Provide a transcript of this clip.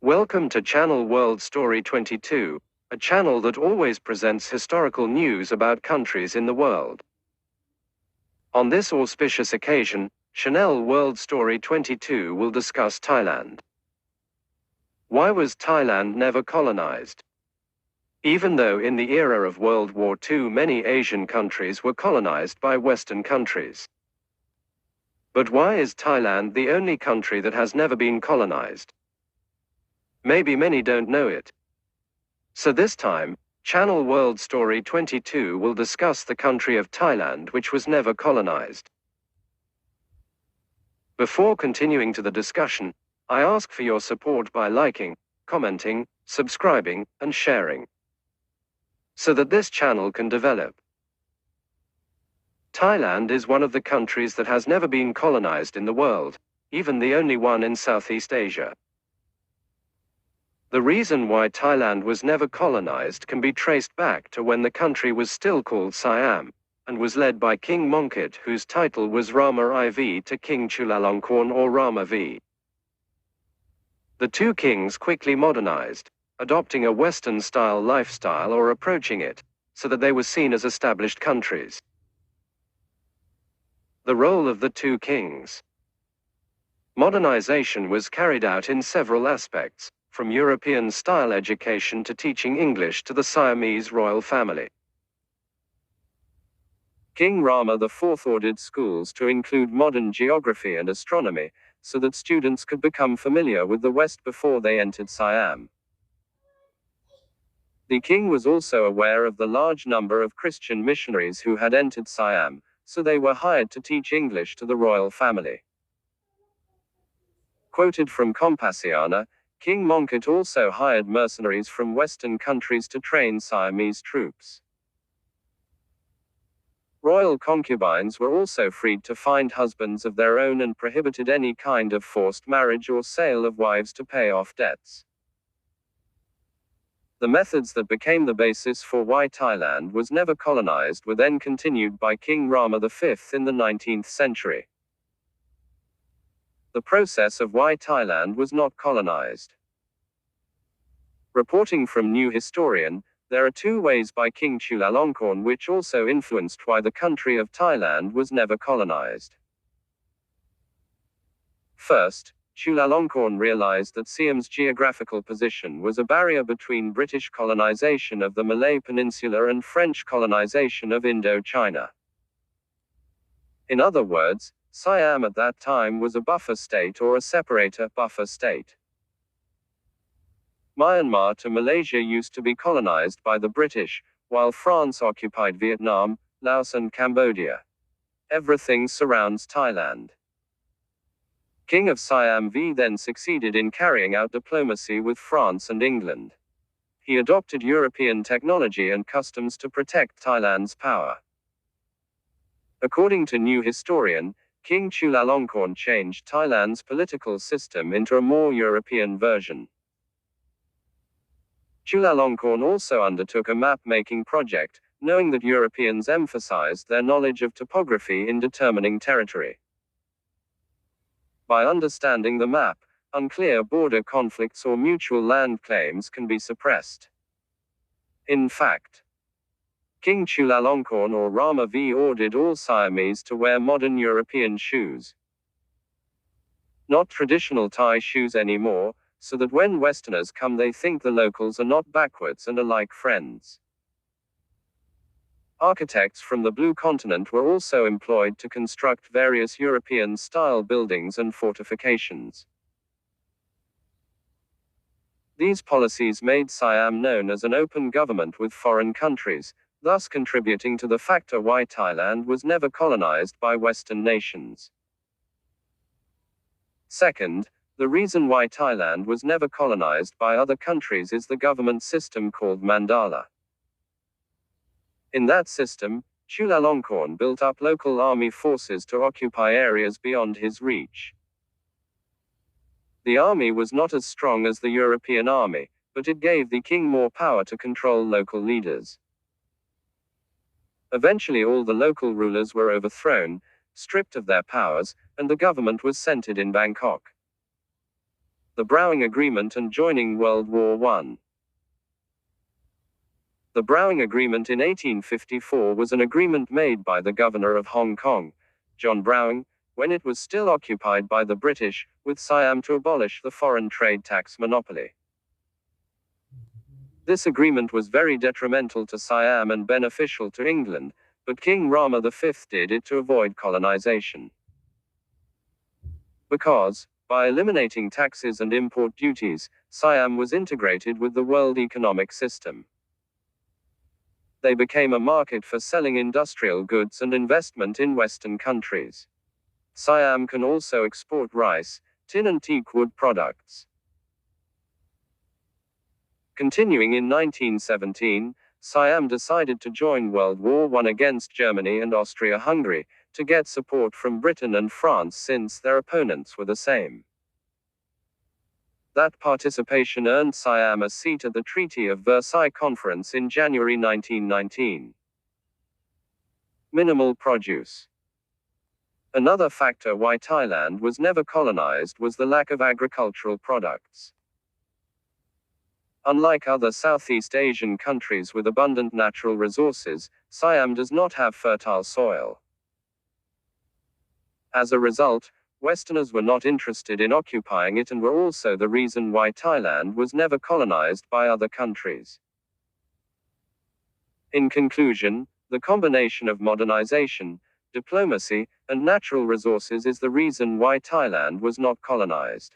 Welcome to Channel World Story 22, a channel that always presents historical news about countries in the world. On this auspicious occasion, Channel World Story 22 will discuss Thailand. Why was Thailand never colonized? Even though in the era of World War II many Asian countries were colonized by Western countries. But why is Thailand the only country that has never been colonized? Maybe many don't know it. So this time, Channel World Story 22 will discuss the country of Thailand, which was never colonized. Before continuing to the discussion, I ask for your support by liking, commenting, subscribing, and sharing, so that this channel can develop. Thailand is one of the countries that has never been colonized in the world, even the only one in Southeast Asia. The reason why Thailand was never colonized can be traced back to when the country was still called Siam, and was led by King Mongkut, whose title was Rama IV to King Chulalongkorn or Rama V. The two kings quickly modernized, adopting a Western-style lifestyle or approaching it, so that they were seen as established countries. The role of the two kings. Modernization was carried out in several aspects, from European-style education to teaching English to the Siamese royal family. King Rama IV ordered schools to include modern geography and astronomy, so that students could become familiar with the West before they entered Siam. The king was also aware of the large number of Christian missionaries who had entered Siam, so they were hired to teach English to the royal family. Quoted from Compasiana, King Mongkut also hired mercenaries from Western countries to train Siamese troops. Royal concubines were also freed to find husbands of their own and prohibited any kind of forced marriage or sale of wives to pay off debts. The methods that became the basis for why Thailand was never colonized were then continued by King Rama V in the 19th century. The process of why Thailand was not colonized. Reporting from New Historian, there are two ways by King Chulalongkorn which also influenced why the country of Thailand was never colonized. First, Chulalongkorn realized that Siam's geographical position was a barrier between British colonization of the Malay Peninsula and French colonization of Indochina. In other words, Siam at that time was a buffer state or a separator buffer state. Myanmar to Malaysia used to be colonized by the British, while France occupied Vietnam, Laos and Cambodia. Everything surrounds Thailand. King of Siam V then succeeded in carrying out diplomacy with France and England. He adopted European technology and customs to protect Thailand's power. According to New Historian, King Chulalongkorn changed Thailand's political system into a more European version. Chulalongkorn also undertook a map-making project, knowing that Europeans emphasized their knowledge of topography in determining territory. By understanding the map, unclear border conflicts or mutual land claims can be suppressed. In fact, King Chulalongkorn or Rama V ordered all Siamese to wear modern European shoes. Not traditional Thai shoes anymore, so that when Westerners come they think the locals are not backwards and are like friends. Architects from the Blue Continent were also employed to construct various European-style buildings and fortifications. These policies made Siam known as an open government with foreign countries, thus contributing to the factor why Thailand was never colonized by Western nations. Second, the reason why Thailand was never colonized by other countries is the government system called Mandala. In that system, Chulalongkorn built up local army forces to occupy areas beyond his reach. The army was not as strong as the European army, but it gave the king more power to control local leaders. Eventually all the local rulers were overthrown, stripped of their powers, and the government was centered in Bangkok. The Browning Agreement and joining World War I. The Browning Agreement in 1854 was an agreement made by the governor of Hong Kong, John Browning, when it was still occupied by the British, with Siam to abolish the foreign trade tax monopoly. This agreement was very detrimental to Siam and beneficial to England, but King Rama V did it to avoid colonization. Because, by eliminating taxes and import duties, Siam was integrated with the world economic system. They became a market for selling industrial goods and investment in Western countries. Siam can also export rice, tin and teak wood products. Continuing in 1917, Siam decided to join World War I against Germany and Austria-Hungary, to get support from Britain and France since their opponents were the same. That participation earned Siam a seat at the Treaty of Versailles Conference in January 1919. Minimal produce. Another factor why Thailand was never colonized was the lack of agricultural products. Unlike other Southeast Asian countries with abundant natural resources, Siam does not have fertile soil. As a result, Westerners were not interested in occupying it and were also the reason why Thailand was never colonized by other countries. In conclusion, the combination of modernization, diplomacy, and natural resources is the reason why Thailand was not colonized.